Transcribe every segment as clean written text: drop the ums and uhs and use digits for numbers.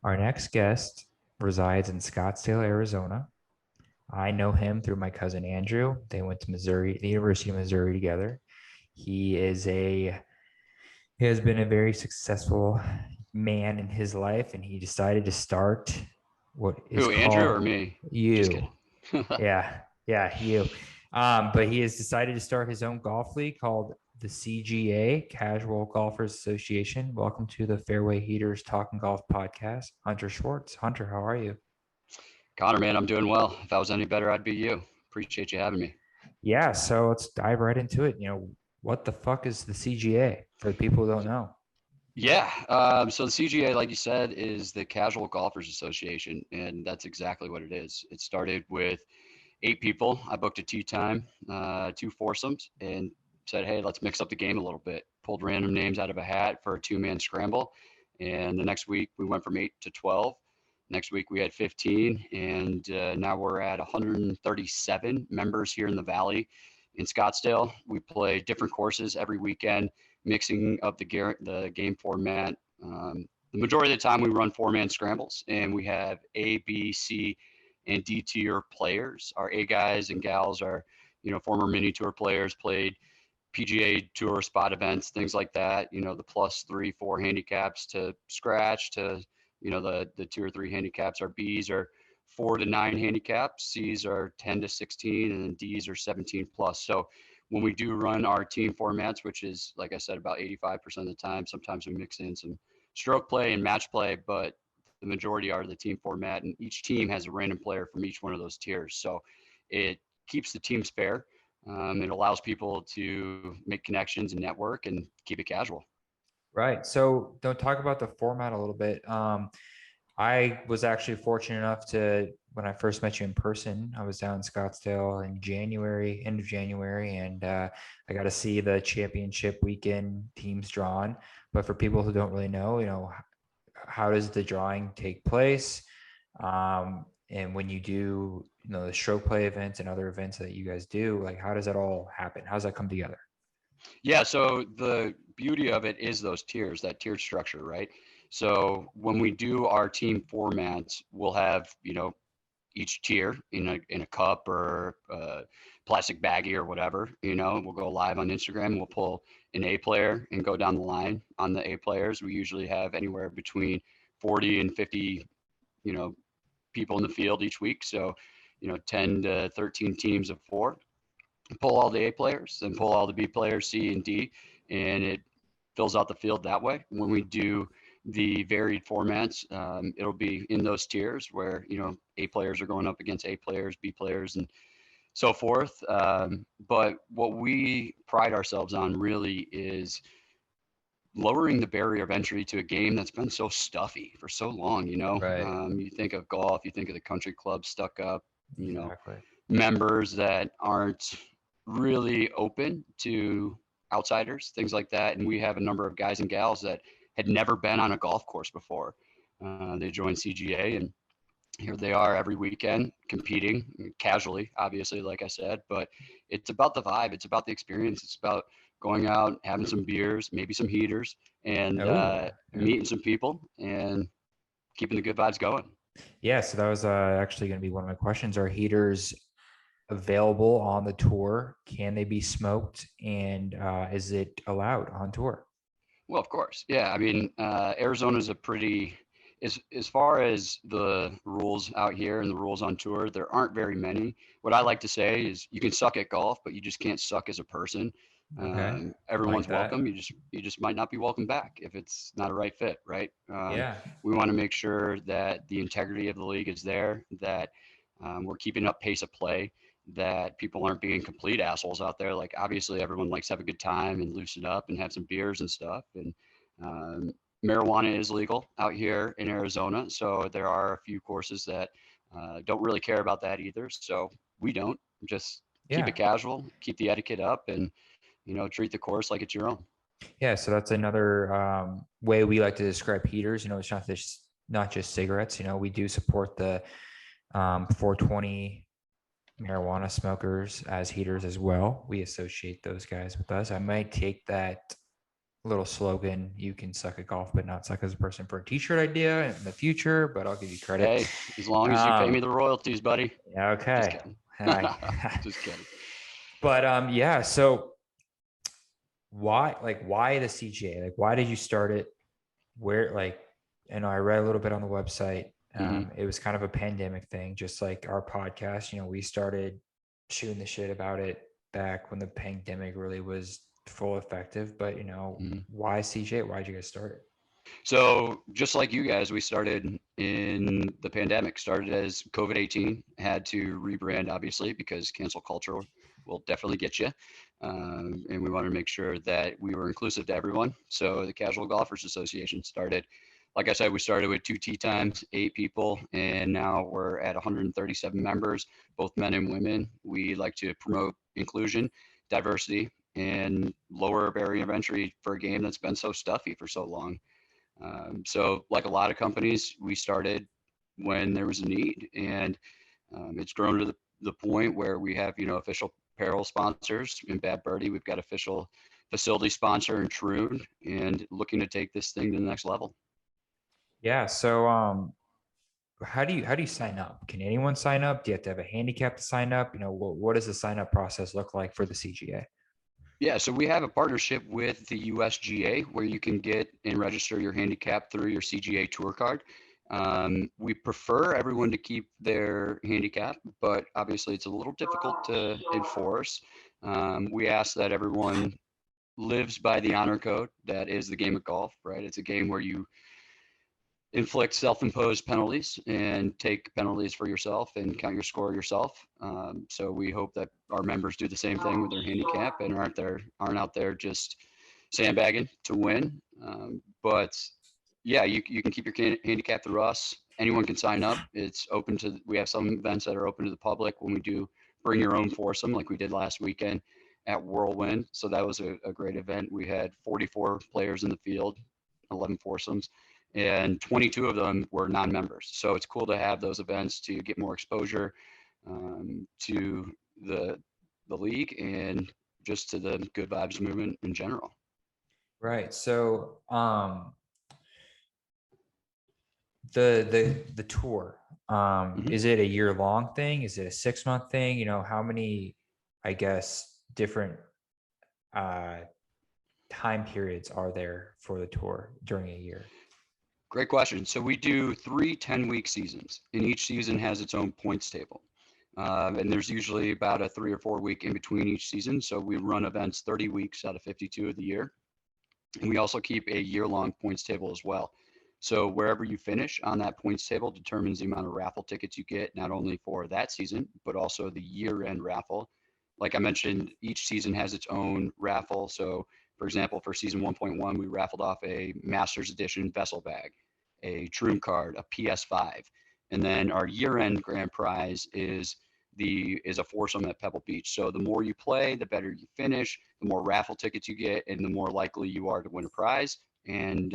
Our next guest resides in Scottsdale, Arizona. I know him through my cousin Andrew. They went to Missouri, the University of Missouri together. He is a he has been a very successful man in his life, and he decided to start what is Who, Andrew or called me? Just you. kidding. Yeah, you. But he has decided to start his own golf league called the CGA, Casual Golfers Association. Welcome to the Fairway Heaters Talking Golf podcast. Hunter Schwartz. Hunter, how are you? Connor, man, I'm doing well. If I was any better, I'd be you. Appreciate you having me. Yeah, so let's dive right into it. What the fuck is the CGA for the people who don't know? Yeah. So the CGA, like you said, is the Casual Golfers Association, and that's exactly what it is. It started with 8 people. I booked a tee time, two foursomes, and said, hey, let's mix up the game a little bit. Pulled random names out of a hat for a two-man scramble, and the next week we went from 8 to 12. Next week we had 15, and now we're at 137 members here in the Valley. In Scottsdale, we play different courses every weekend, mixing up the game format. The majority of the time, we run four-man scrambles, and we have A, B, C, and D tier players. Our A guys and gals are, former mini tour players, played PGA Tour spot events, things like that. The plus 3, 4 handicaps to scratch to, the 2 or 3 handicaps. Our Bs are 4 to 9 handicaps, Cs are 10 to 16, and then Ds are 17 plus. So when we do run our team formats, which is, like I said, about 85% of the time, sometimes we mix in some stroke play and match play, but the majority are the team format, and each team has a random player from each one of those tiers. So it keeps the teams fair. It allows people to make connections and network and keep it casual. Right. So don't talk about the format a little bit. I was actually fortunate enough to, when I first met you in person, I was down in Scottsdale in January, end of January, and I got to see the championship weekend teams drawn. But for people who don't really know, how does the drawing take place? And when you do, the stroke play events and other events that you guys do, like how does that all happen? How does that come together? Yeah, so the beauty of it is those tiers, that tiered structure, right? So when we do our team formats, we'll have, each tier in a cup or a plastic baggie or whatever. We'll go live on Instagram. We'll pull an A player and go down the line on the A players. We usually have anywhere between 40 and 50, you know, people in the field each week. So, 10 to 13 teams of four. Pull all the A players, then pull all the B players, C and D, and it fills out the field that way. When we do the varied formats, it'll be in those tiers where A players are going up against A players, B players, and so forth. But what we pride ourselves on really is lowering the barrier of entry to a game that's been so stuffy for so long. Right. You think of golf, you think of the country club stuck up, Exactly. members that aren't really open to outsiders, things like that. And we have a number of guys and gals that had never been on a golf course before. They joined CGA, and here they are every weekend competing casually, obviously, like I said, but it's about the vibe. It's about the experience. It's about going out, having some beers, maybe some heaters, and Oh, yeah. meeting some people and keeping the good vibes going. Yeah, so that was actually going to be one of my questions. Are heaters available on the tour? Can they be smoked? And is it allowed on tour? Well, of course. Yeah. I mean, Arizona's a pretty, as far as the rules out here and the rules on tour, there aren't very many. What I like to say is you can suck at golf, but you just can't suck as a person. Okay. Like Everyone's that. welcome. You just might not be welcome back if it's not a right fit, right? Yeah. We want to make sure that the integrity of the league is there, that we're keeping up pace of play, that people aren't being complete assholes out there. Like obviously everyone likes to have a good time and loosen up and have some beers and stuff. And um, marijuana is legal out here in Arizona, so there are a few courses that don't really care about that either. So we don't just keep it Yeah. casual, keep the etiquette up, and treat the course like it's your own. Yeah. So that's another way we like to describe heaters. It's not just cigarettes. We do support the 420 marijuana smokers as heaters as well. We associate those guys with us. I might take that little slogan, you can suck at golf, but not suck as a person, for a t-shirt idea in the future, but I'll give you credit. Hey, as long as you pay me Um, the royalties, buddy. Just okay. kidding. I, Just kidding. but yeah, so why the CGA? Like, why did you start it? Where, like, I read a little bit on the website. Hmm. It was kind of a pandemic thing, just like our podcast. We started shooting the shit about it back when the pandemic really was full effective. But Hmm. why CJ? Why did you guys start it? So just like you guys, we started in the pandemic, started as COVID-18, had to rebrand obviously because cancel culture will definitely get you. And we wanted to make sure that we were inclusive to everyone. So the Casual Golfers Association started, like I said, we started with 2 tee times, 8 people, and now we're at 137 members, both men and women. We like to promote inclusion, diversity, and lower barrier of entry for a game that's been so stuffy for so long. So, like a lot of companies, we started when there was a need, and it's grown to the point where we have, official apparel sponsors in Bad Birdie. We've got official facility sponsor in Troon, and looking to take this thing to the next level. Yeah. So how do you sign up? Can anyone sign up? Do you have to have a handicap to sign up? What does the sign up process look like for the CGA? Yeah, so we have a partnership with the USGA where you can get and register your handicap through your CGA Tour card. We prefer everyone to keep their handicap, but obviously it's a little difficult to enforce. We ask that everyone lives by the honor code that is the game of golf, right? It's a game where you inflict self-imposed penalties and take penalties for yourself and count your score yourself. So we hope that our members do the same thing with their handicap and aren't out there just sandbagging to win. But yeah, you can keep your handicap through us. Anyone can sign up. It's open to. We have some events that are open to the public when we do bring your own foursome, like we did last weekend at Whirlwind. So that was a great event. We had 44 players in the field, 11 foursomes, and 22 of them were non-members. So it's cool to have those events to get more exposure to the league and just to the good vibes movement in general. Right. So the tour, Hmm. is it a year long thing? Is it a 6 month thing? How many, I guess, different uh time periods are there for the tour during a year? Great question. So we do 3 10-week seasons, and each season has its own points table. And there's usually about a 3 or 4 week in between each season. So we run events 30 weeks out of 52 of the year. And we also keep a year-long points table as well. So wherever you finish on that points table determines the amount of raffle tickets you get, not only for that season, but also the year-end raffle. Like I mentioned, each season has its own raffle. So for example, for season 1.1, we raffled off a Masters Edition vessel bag, a Troom card, a PS5. And then our year-end grand prize is a foursome at Pebble Beach. So the more you play, the better you finish, the more raffle tickets you get, and the more likely you are to win a prize. And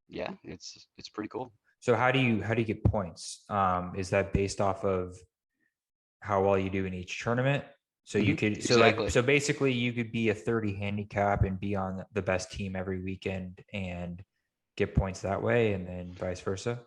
yeah, it's pretty cool. So how do you get points? Is that based off of how well you do in each tournament? So you Hmm. could, Exactly. so basically you could be a 30 handicap and be on the best team every weekend and get points that way, and then vice versa.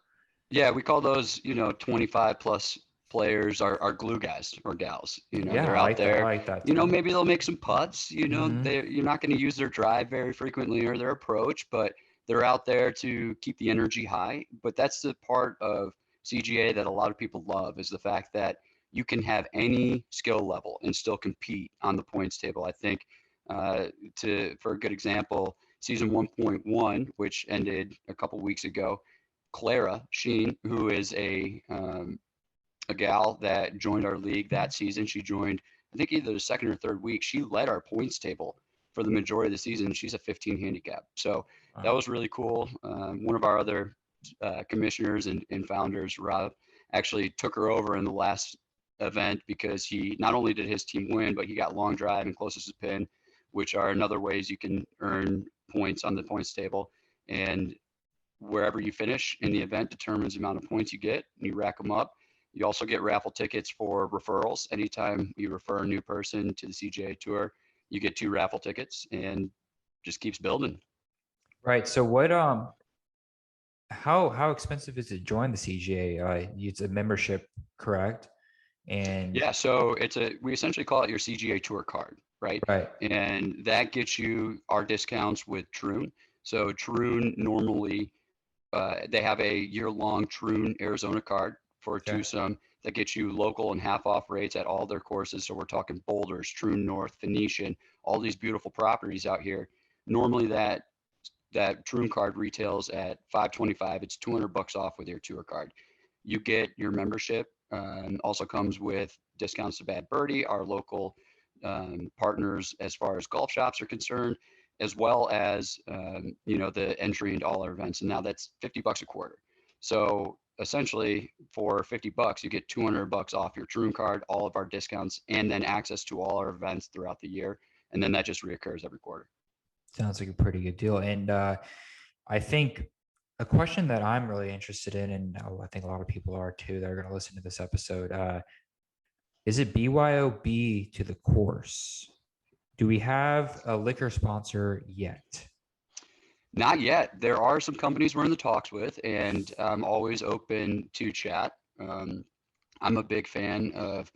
Yeah, we call those, 25 plus players our glue guys or gals. Yeah, They're I out like that. I there. like that term. Maybe they'll make some putts. Hmm. You're not going to use their drive very frequently or their approach, but they're out there to keep the energy high. But that's the part of CGA that a lot of people love is the fact that you can have any skill level and still compete on the points table. I think for a good example, season 1.1, which ended a couple weeks ago, Clara Sheen, who is a gal that joined our league that season. She joined, I think, either the second or third week. She led our points table for the majority of the season. She's a 15 handicap. So that Wow. was really cool. One of our other commissioners and founders, Rob, actually took her over in the last event because he not only did his team win, but he got long drive and closest to pin, which are another ways you can earn points on the points table. And wherever you finish in the event determines the amount of points you get, and you rack them up. You also get raffle tickets for referrals. Anytime you refer a new person to the CGA Tour, you get 2 raffle tickets. And just keeps building. Right. So what how expensive is it to join the CGA? It's a membership, correct? And Yeah, so we essentially call it your CGA Tour card, right? right. And that gets you our discounts with Troon. So Troon normally they have a year-long Troon Arizona card for a Okay. twosome that gets you local and half-off rates at all their courses. So we're talking Boulders, Troon North, Phoenician, all these beautiful properties out here. Normally that Troon card retails at 525. It's $200 off with your tour card. You get your membership. Also comes with discounts to Bad Birdie, our local partners as far as golf shops are concerned, as well as the entry into all our events. And now that's $50 a quarter. So essentially, for $50, you get $200 off your Troon card, all of our discounts, and then access to all our events throughout the year. And then that just reoccurs every quarter. Sounds like a pretty good deal. And I think a question that I'm really interested in, and I think a lot of people are too, that are going to listen to this episode, is it BYOB to the course? Do we have a liquor sponsor yet? Not yet. There are some companies we're in the talks with, and I'm always open to chat. I'm a big fan of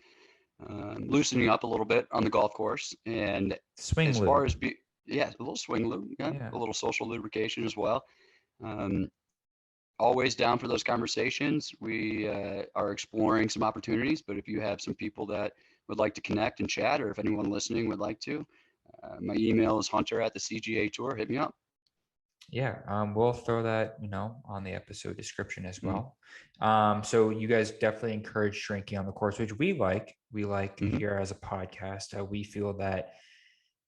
loosening up a little bit on the golf course, and Swing as far as lube. yeah, a little swing lube, yeah, Yeah. a little social lubrication as well. Um, Always down for those conversations. We are exploring some opportunities, but if you have some people that would like to connect and chat, or if anyone listening would like to, my email is hunter at the CGA Tour. Hit me up. Yeah, we'll throw that, on the episode description as Mm-hmm. well. So you guys definitely encourage drinking on the course, which we like. We like Mm-hmm. here as a podcast. We feel that,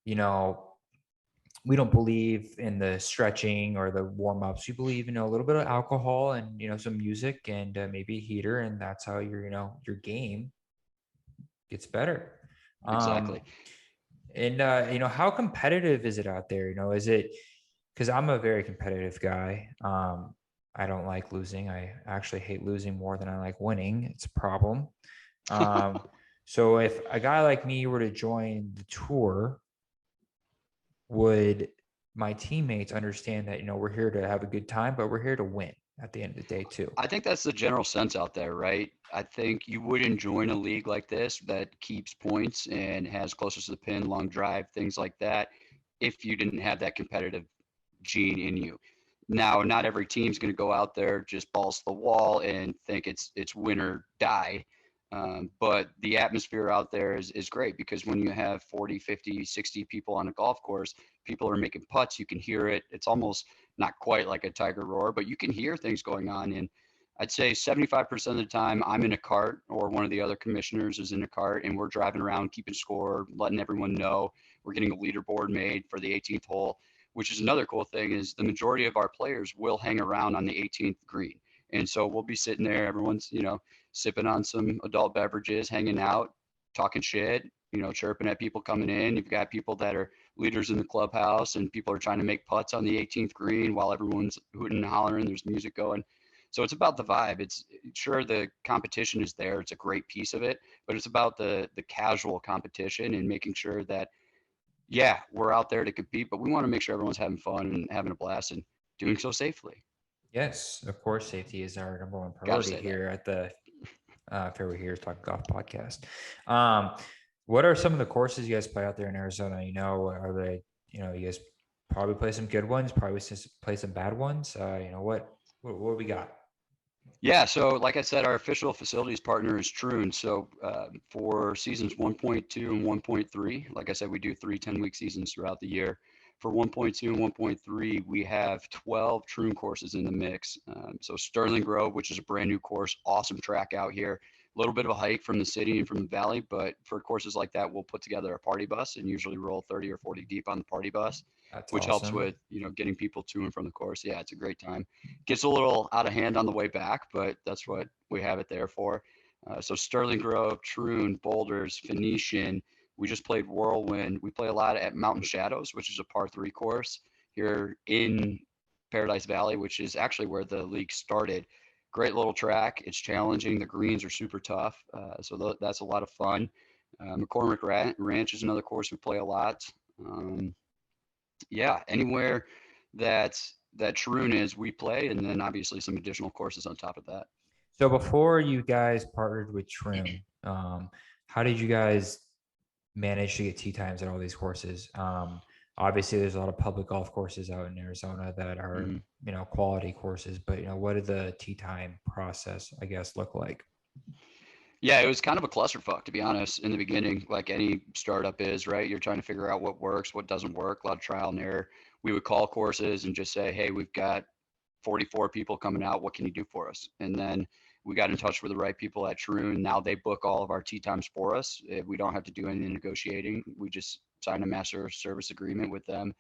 you know, we don't believe in the stretching or the warm ups. We believe, a little bit of alcohol and, some music and maybe a heater, and that's how your game gets better. Um, Exactly. and how competitive is it out there? Is it, because I'm a very competitive guy. I don't like losing. I actually hate losing more than I like winning. It's a problem. Um, so if a guy like me were to join the tour, would my teammates understand that, we're here to have a good time, but we're here to win at the end of the day too? I think that's the general sense out there, right? I think you wouldn't join a league like this that keeps points and has closest to the pin, long drive, things like that, if you didn't have that competitive gene in you. Now, not every team's going to go out there just balls to the wall and think it's win or die. But the atmosphere out there is great because when you have 40, 50, 60 people on a golf course, people are making putts. You can hear it. It's almost not quite like a tiger roar, but you can hear things going on. And I'd say 75% of the time I'm in a cart or one of the other commissioners is in a cart and we're driving around keeping score, letting everyone know we're getting a leaderboard made for the 18th hole, which is another cool thing is the majority of our players will hang around on the 18th green. And so we'll be sitting there, everyone's, sipping on some adult beverages, hanging out, talking shit, chirping at people coming in. You've got people that are leaders in the clubhouse and people are trying to make putts on the 18th green while everyone's hooting and hollering. There's music going. So it's about the vibe. It's sure the competition is there. It's a great piece of it, but it's about the casual competition and making sure that, yeah, we're out there to compete, but we want to make sure everyone's having fun and having a blast and doing so safely. Yes, of course, safety is our number one Got to priority say that. here at the Fairway Here's Talk Golf podcast. What are some of the courses you guys play out there in Arizona? Are they, you guys probably play some good ones, probably play some bad ones. What we got? Yeah, so like I said, our official facilities partner is Troon. So for seasons 1.2 and 1.3, like I said, we do 10-week seasons throughout the year. For 1.2 and 1.3, we have 12 Troon courses in the mix. So Sterling Grove, which is a brand new course, awesome track out here. A little bit of a hike from the city and from the valley, but for courses like that, we'll put together a party bus and usually roll 30 or 40 deep on the party bus, That's which helps awesome. with, getting people to and from the course. Yeah, it's a great time. Gets a little out of hand on the way back, but that's what we have it there for. So Sterling Grove, Troon, Boulders, Phoenician. We just played Whirlwind. We play a lot at Mountain Shadows, which is a par 3 course here in Paradise Valley, which is actually where the league started. Great little track. It's challenging. The greens are super tough. So that's a lot of fun. McCormick Ranch is another course we play a lot. Yeah, anywhere that Troon is, we play, and then obviously some additional courses on top of that. So before you guys partnered with Troon, how did you guys manage to get tee times at all these courses? Obviously, there's a lot of public golf courses out in Arizona that are, Mhm. quality courses, but what did the tee time process, I guess, look like? Yeah, it was kind of a clusterfuck, to be honest, in the beginning, like any startup is, right? You're trying to figure out what works, what doesn't work, a lot of trial and error. We would call courses and just say, hey, we've got 44 people coming out. What can you do for us? And then we got in touch with the right people at Troon. Now they book all of our tee times for us. We don't have to do any negotiating. We just sign a master service agreement with them,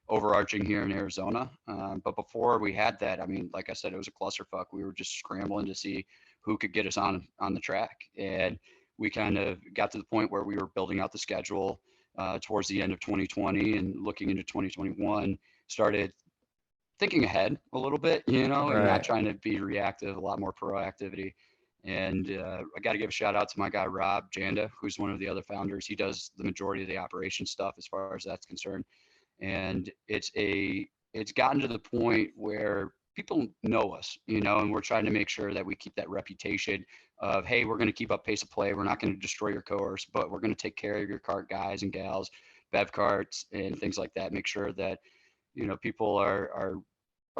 overarching here in Arizona. But before we had that, I mean, like I said, it was a clusterfuck. We were just scrambling to see who could get us on the track, and we kind of got to the point where we were building out the schedule towards the end of 2020 and looking into 2021. Started thinking ahead a little bit, and not Right. trying to be reactive, a lot more proactivity. And I got to give a shout out to my guy, Rob Janda, who's one of the other founders. He does the majority of the operation stuff as far as that's concerned. And it's gotten to the point where people know us, and we're trying to make sure that we keep that reputation of, hey, we're going to keep up pace of play. We're not going to destroy your course, but we're going to take care of your cart guys and gals, bev carts and things like that. Make sure that, people are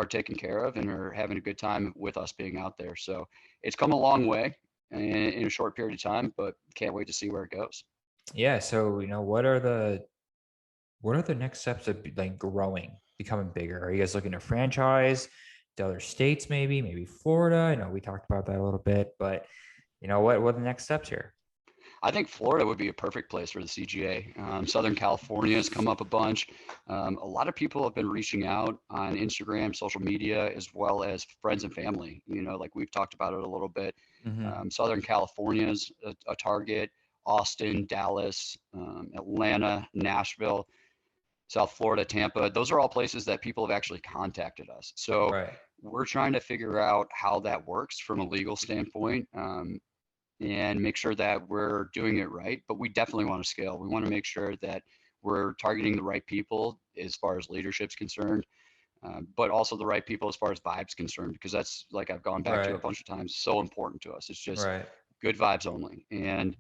taken care of and are having a good time with us being out there. So it's come a long way in a short period of time, but can't wait to see where it goes. Yeah. So, what are the next steps of like growing, becoming bigger? Are you guys looking to franchise to other states, maybe Florida? I know we talked about that a little bit, but what are the next steps here? I think Florida would be a perfect place for the CGA. Southern California has come up a bunch. A lot of people have been reaching out on Instagram, social media, as well as friends and family. Like we've talked about it a little bit. Hmm. Southern California is a target. Austin, Dallas, Atlanta, Nashville, South Florida, Tampa. Those are all places that people have actually contacted us. So Right. we're trying to figure out how that works from a legal standpoint. And make sure that we're doing it right. But we definitely want to scale. We want to make sure that we're targeting the right people as far as leadership's concerned, but also the right people as far as vibes concerned, because that's like I've gone back to a Right. bunch of times, so important to us. It's just Right. good vibes only. And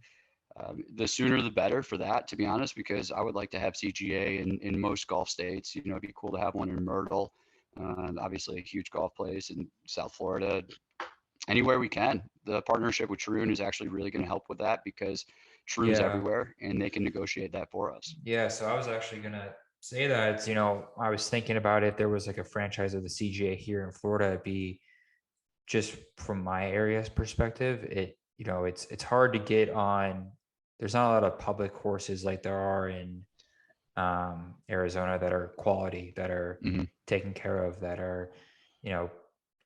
the sooner the better for that, to be honest, because I would like to have CGA in most golf states. It'd be cool to have one in Myrtle, obviously a huge golf place in South Florida, anywhere we can. The partnership with Troon is actually really going to help with that because Troon's Yeah. everywhere and they can negotiate that for us. Yeah. So I was actually gonna say that, I was thinking about if there was like a franchise of the CGA here in Florida, it'd be just from my area's perspective, it's hard to get on. There's not a lot of public courses like there are in Arizona that are quality, that are Mm-hmm. taken care of, that are, you know,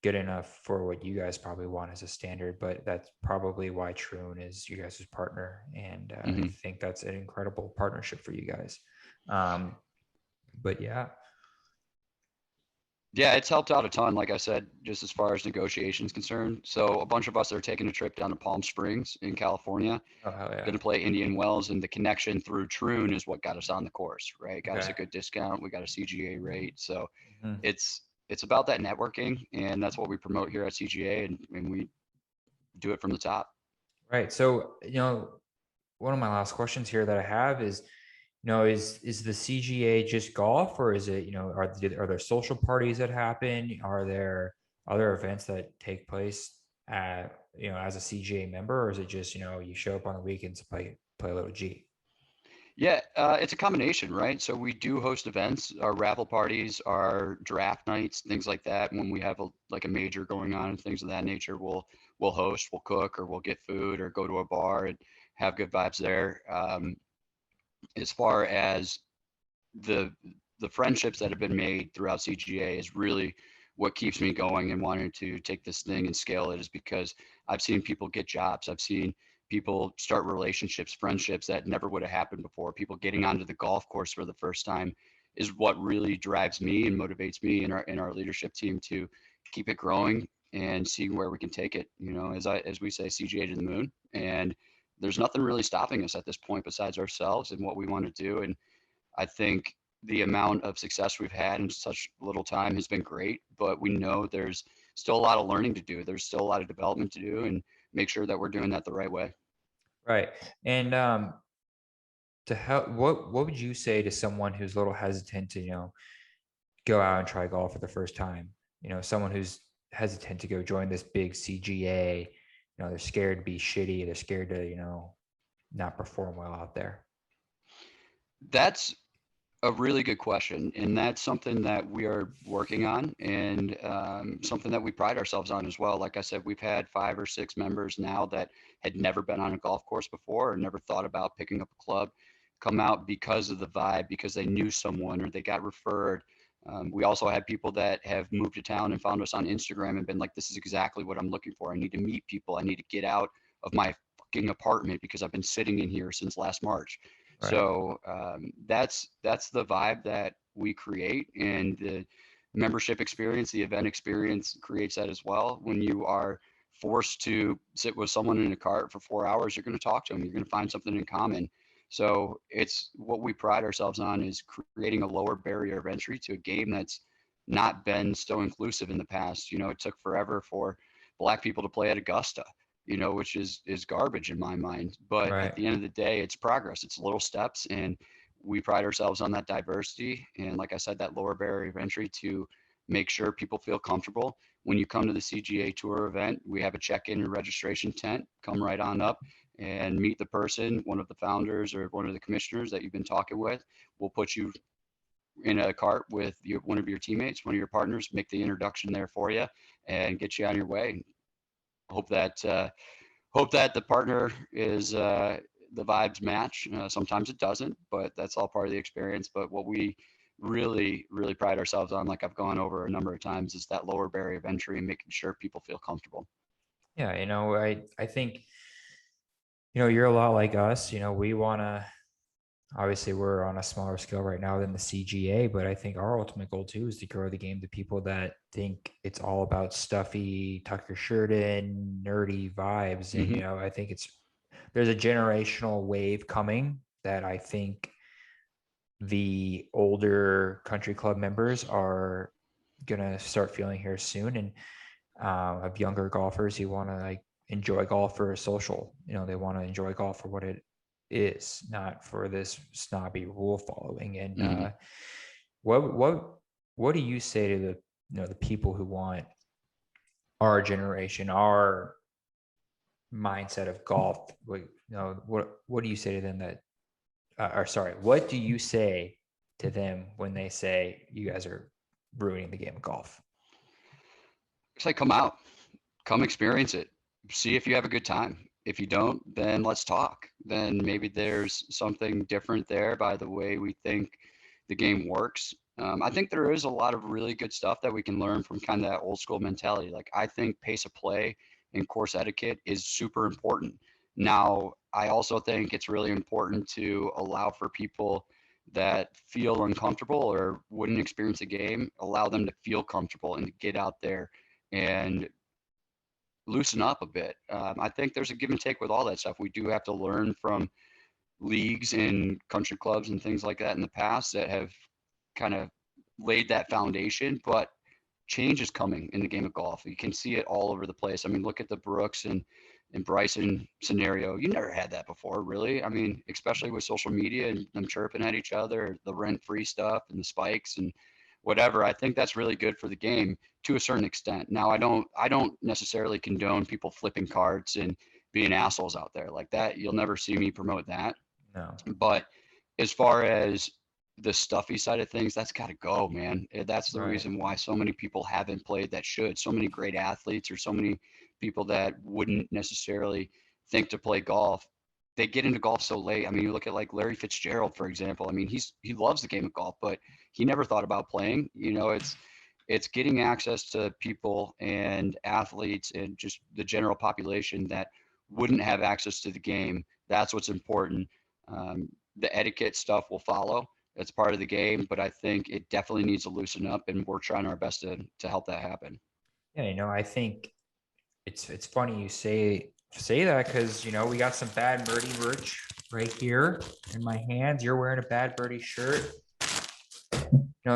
good enough for what you guys probably want as a standard. But that's probably why Troon is you guys' partner, and I Mm-hmm. think that's an incredible partnership for you guys. Um, but yeah. Yeah, it's helped out a ton, like I said, just as far as negotiations concerned. So a bunch of us are taking a trip down to Palm Springs in California, Oh hell yeah. going to play Indian Wells, and the connection through Troon is what got us on the course, right? Got us Okay. a good discount. We got a CGA rate. So Mhm. it's about that networking, and that's what we promote here at CGA, and we do it from the top. Right. So, one of my last questions here that I have is, is the CGA just golf, or is it, are there social parties that happen? Are there other events that take place at, as a CGA member, or is it just, you show up on the weekends to play a little G? Yeah, it's a combination, right? So we do host events, our raffle parties, our draft nights, things like that. When we have like a major going on and things of that nature, we'll host, we'll cook, or we'll get food, or go to a bar and have good vibes there. As far as the the friendships that have been made throughout CGA is really what keeps me going and wanting to take this thing and scale it, is because I've seen people get jobs. I've seen people start relationships, friendships that never would have happened before. People getting onto the golf course for the first time is what really drives me and motivates me and our leadership team to keep it growing and see where we can take it. As we say, CGA to the moon. And there's nothing really stopping us at this point besides ourselves and what we want to do. And I think the amount of success we've had in such little time has been great, but we know there's still a lot of learning to do. There's still a lot of development to do, and make sure that we're doing that the right way. Right. And to help, what would you say to someone who's a little hesitant to, go out and try golf for the first time? Someone who's hesitant to go join this big CGA, they're scared to be shitty, they're scared to, not perform well out there. That's a really good question, and that's something that we are working on, and something that we pride ourselves on as well. Like I said, we've had 5 or 6 members now that had never been on a golf course before or never thought about picking up a club, come out because of the vibe, because they knew someone or they got referred. We also had people that have moved to town and found us on Instagram and been like, "This is exactly what I'm looking for. I need to meet people. I need to get out of my fucking apartment because I've been sitting in here since last March." Right. So that's the vibe that we create, and the membership experience, the event experience creates that as well. When you are forced to sit with someone in a cart for 4 hours, you're going to talk to them. You're going to find something in common. So it's what we pride ourselves on, is creating a lower barrier of entry to a game that's not been so inclusive in the past. It took forever for Black people to play at Augusta, which is garbage in my mind. But at Right. the end of the day, it's progress. It's little steps, and we pride ourselves on that diversity. And like I said, that lower barrier of entry to make sure people feel comfortable. When you come to the CGA Tour event, we have a check-in and registration tent. Come right on up and meet the person, one of the founders or one of the commissioners that you've been talking with. We'll put you in a cart with one of your teammates, one of your partners, make the introduction there for you, and get you on your way. Hope that the partner is the vibes match. Sometimes it doesn't, but that's all part of the experience. But what we really, really pride ourselves on, like I've gone over a number of times, is that lower barrier of entry and making sure people feel comfortable. Yeah. I think, you're a lot like us. We want to, obviously we're on a smaller scale right now than the CGA, but I think our ultimate goal too is to grow the game to people that think it's all about stuffy, tuck your shirt in, nerdy vibes. And, Mm-hmm. I think there's a generational wave coming that I think the older country club members are gonna start feeling here soon, and of younger golfers who want to like enjoy golf for social. They want to enjoy golf for what it is, not for this snobby rule following. And Mm-hmm. what do you say to the people who want our generation, our mindset of golf? What do you say to them that or sorry, what do you say to them when they say you guys are ruining the game of golf? It's like, come out, come experience it, see if you have a good time. If you don't, then let's talk. Then maybe there's something different there by the way we think the game works. I think there is a lot of really good stuff that we can learn from kind of that old school mentality. Like, I think pace of play and course etiquette is super important. Now, I also think it's really important to allow for people that feel uncomfortable or wouldn't experience a game, allow them to feel comfortable and to get out there and loosen up a bit. I think there's a give and take with all that stuff. We do have to learn from leagues and country clubs and things like that in the past that have kind of laid that foundation, but change is coming in the game of golf. You can see it all over the place. I mean, look at the Brooks and Bryson scenario. You never had that before, really. I mean, especially with social media and them chirping at each other, the rent-free stuff and the spikes and whatever. I think that's really good for the game to a certain extent. Now, I don't necessarily condone people flipping cards and being assholes out there like that. You'll never see me promote that. No. But as far as the stuffy side of things, that's got to go, man. That's the Right. reason why so many people haven't played that should. So many great athletes or so many people that wouldn't necessarily think to play golf, they get into golf so late. I mean, you look at like Larry Fitzgerald, for example. I mean, he loves the game of golf, but he never thought about playing. It's getting access to people and athletes and just the general population that wouldn't have access to the game. That's what's important. The etiquette stuff will follow. It's part of the game, but I think it definitely needs to loosen up, and we're trying our best to help that happen. Yeah, I think it's funny you say that because we got some Bad Birdie merch right here in my hands. You're wearing a Bad Birdie shirt.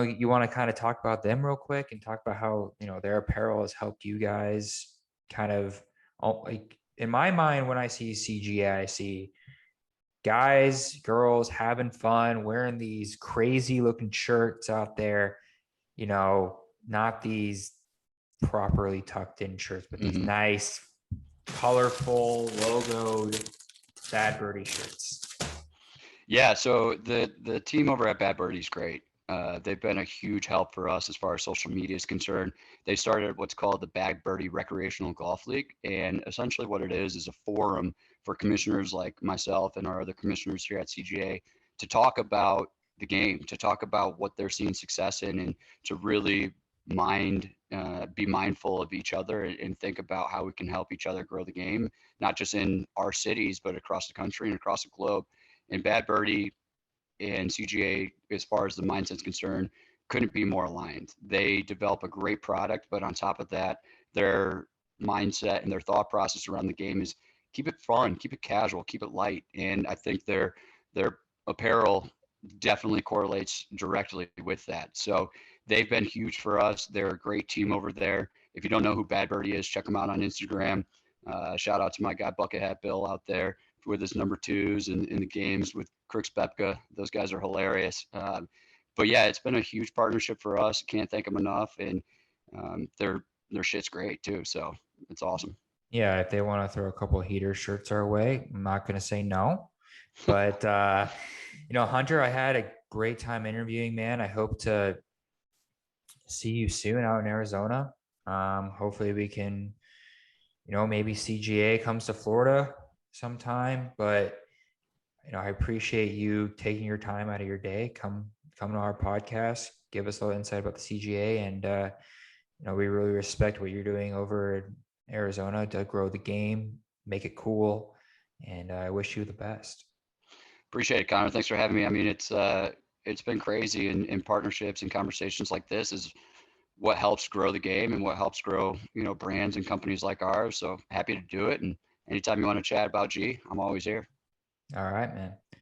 you want to kind of talk about them real quick and talk about how, their apparel has helped you guys kind of, like in my mind, when I see CGA, I see guys, girls having fun, wearing these crazy looking shirts out there, not these properly tucked in shirts, but these nice, colorful, logoed Bad Birdie shirts. Yeah, so the team over at Bad Birdie is great. They've been a huge help for us as far as social media is concerned. They started what's called the Bad Birdie Recreational Golf League, and essentially what it is a forum for commissioners like myself and our other commissioners here at CGA to talk about the game, to talk about what they're seeing success in, and to really be mindful of each other and think about how we can help each other grow the game, not just in our cities, but across the country and across the globe. And Bad Birdie and CGA, as far as the mindset's concerned, couldn't be more aligned. They develop a great product, but on top of that, their mindset and their thought process around the game is keep it fun, keep it casual, keep it light. And I think their apparel definitely correlates directly with that. So they've been huge for us. They're a great team over there. If you don't know who Bad Birdie is, check them out on Instagram. Shout out to my guy Bucket Hat Bill out there with his number twos and in the games with Crooks Bepka. Those guys are hilarious. But yeah, it's been a huge partnership for us. Can't thank them enough. And their shit's great too. So it's awesome. Yeah, if they want to throw a couple of heater shirts our way, I'm not going to say no. But Hunter, I had a great time interviewing, man. I hope to see you soon out in Arizona. Hopefully we can, maybe CGA comes to Florida sometime, but I appreciate you taking your time out of your day. Come to our podcast, give us a little insight about the CGA, and we really respect what you're doing over in Arizona to grow the game, make it cool, and I wish you the best. Appreciate it, Connor. Thanks for having me. I mean, it's been crazy, and partnerships and conversations like this is what helps grow the game and what helps grow, brands and companies like ours. So happy to do it. And anytime you want to chat about G, I'm always here. All right, man.